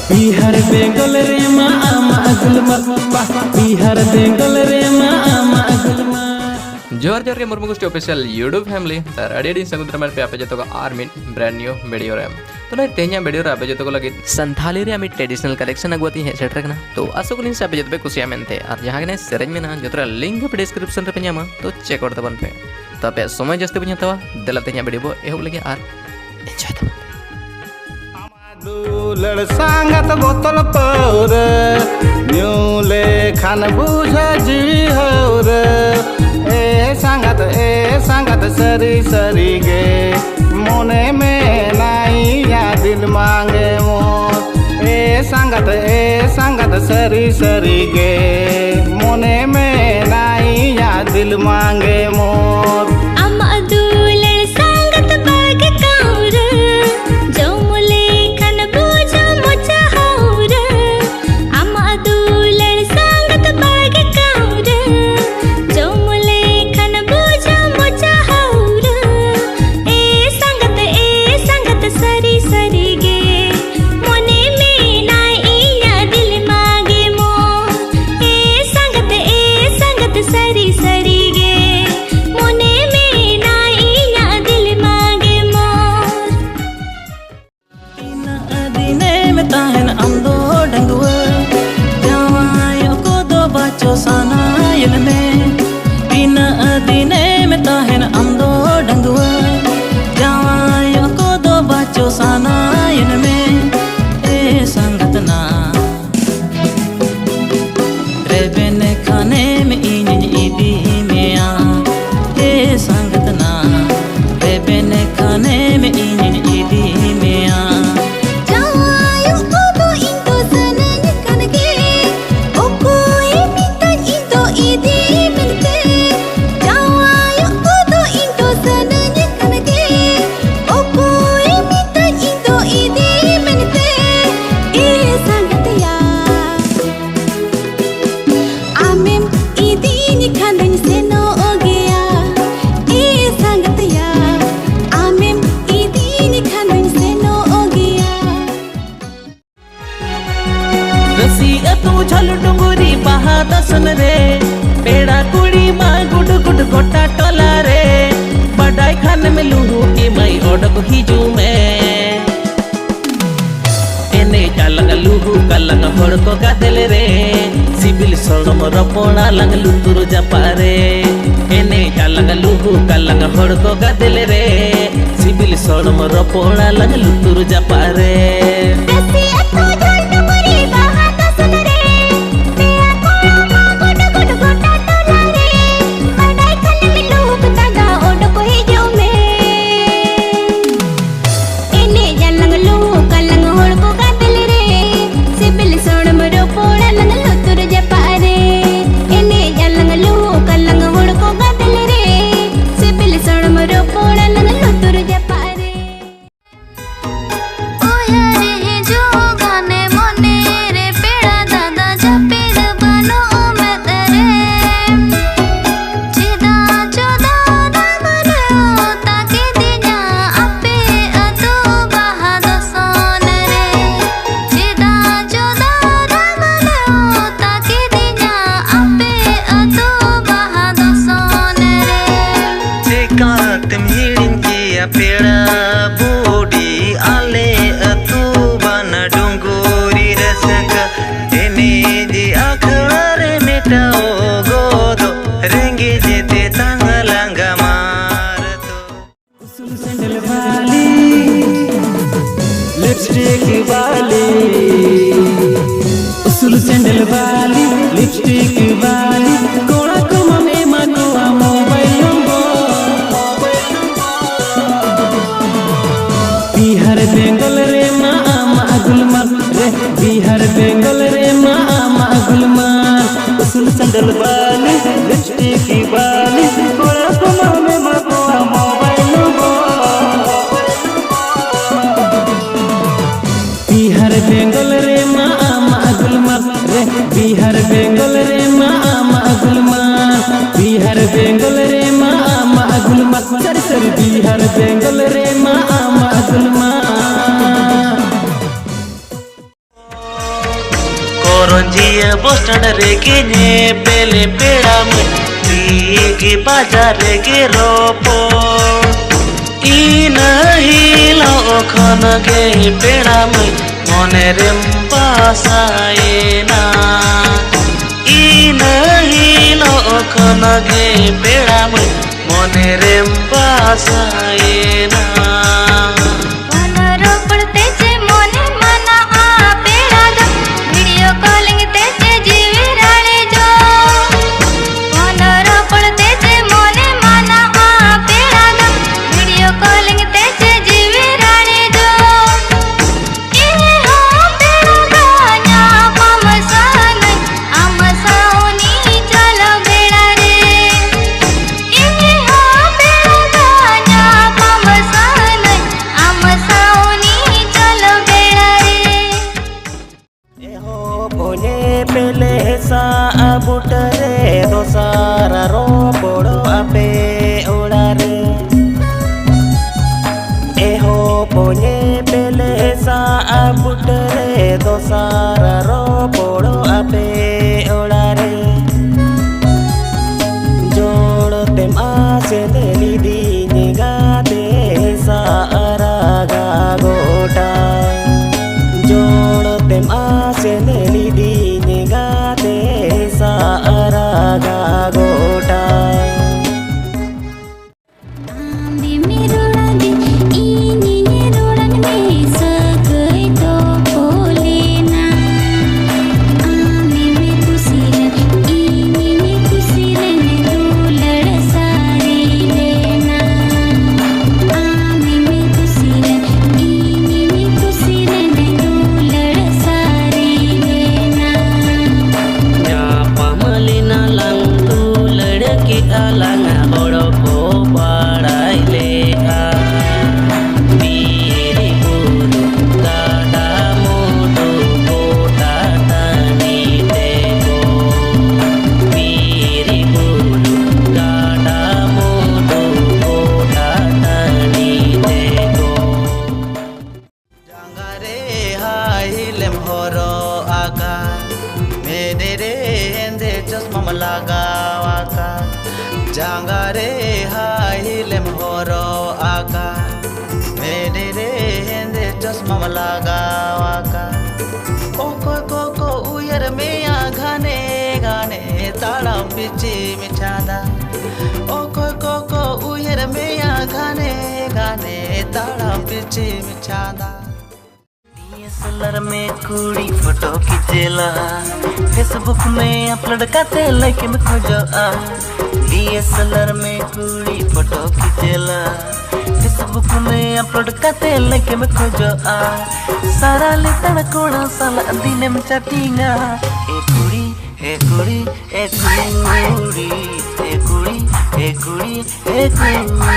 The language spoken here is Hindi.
बिहार बेंगल रे मा आमा गुलमा बिहार बेंगल रे मा आमा गुलमा जोहर जोहर के मुर्मू गोष्ठी ऑफिशियल यूट्यूब फैमिली तर अड़ी समुद्र में पे आपे जतो को आर मिन ब्रांड न्यू वीडियो रे तो ना तेኛ वीडियो रे आपे जतो को लगे संथाली रे आमी ट्रेडिशनल कलेक्शन अगवती है सेट रखना तो आसो को से आपे जतो पे कुसिया मेनते और जहां ने सेरेंज में ना जतरा लिंक पे डिस्क्रिप्शन रे पे ᱧᱟᱢᱟ तो चेक आउट तबन पे तो आपे समय जस्ते पे ᱧᱟᱛᱟᱣᱟ देला तेኛ वीडियो बो एहु लगे आर एंजॉय तबन दुलड़ सांगत बोतल पर न्यूले खान बुझ जीवी हौर ए सांगत सरी सरी गे मोने में नाई या दिल मांगे मोर ए सांगत सरी सरी गे मोने में नाई या दिल मांगे मोर डुंगुरी बहा दसन रे पेड़ा कुड़ी माँ गुड गुड गोटा टोला रे बड़ाई खान में लूहू के मई ओडक हिजू में एने कालंग लूहू कालंग होड़ को गादेल रे सिबिल सोड़म रपोड़ा लंग लुतुर जापारे एने कालंग लूहू कालंग होड़ को गादेल रे सिबिल सोड़म रपोड़ा लंग लुतुर जापारे लिपस्टिक वाली उसूल सैंडल वाली लिपस्टिक वाली कोड़ा को मने मनुआ मोबाइल नंबर बिहार बेंगल रे मा आमा गुलमा रे बिहार बेंगल रे मा आमा गुलमा उसूल सैंडल वाली लिपस्टिक वाली कोड़ा को मने मनुआ मोबाइल नंबर बिहार बेंगल रे मा आमा गुलमा रे बिहार बेंगल रे मा आमा गुलमा बिहार बेंगल रे मा आमा गुलमा सर सर बिहार बेंगल रे मा आमा गुलमा जिया बस स्टैंड रे के ने पेले पेड़ा में दिए के बाजार रे के रोपो इन हिलो खन के पेड़ा में मने रेम पासाए ना इन हिलो खन के पेड़ा में मने रेम पासाए ना बुटरे दोसारा रो पोड़ो आपे उड़ारे एहो पोने पेले सा बुटरे दोसारा रो पोड़ो आपे उड़ारे जोड़ते मासे देली दी निगाते सारा गा गोटा जोड़ते मासे देली दी निगाते सारा गा गोटा जांगारे हाइलेम होरो आका मेरे रे हेंदे चश्मा लगावाका कोको कोको उयर में घने गाने ताड़ा पिची मिठादा ओको कोको उयर में घने गाने ताड़ा पिची मिठादा डीएसएलआर में कुड़ी फोटो खींचेला फेसबुक में अपलोड करते लाइक में खोजो डीएसएलआर में कुड़ी फोटो खींचेला फेसबुक में अपलोड करते लाइक में खोजो सारा लेतड़ कोड़ा साला दिन में चटिंगा ए कुड़ी ए कुड़ी ए कुड़ी ए कुड़ी ए कुड़ी ए कुड़ी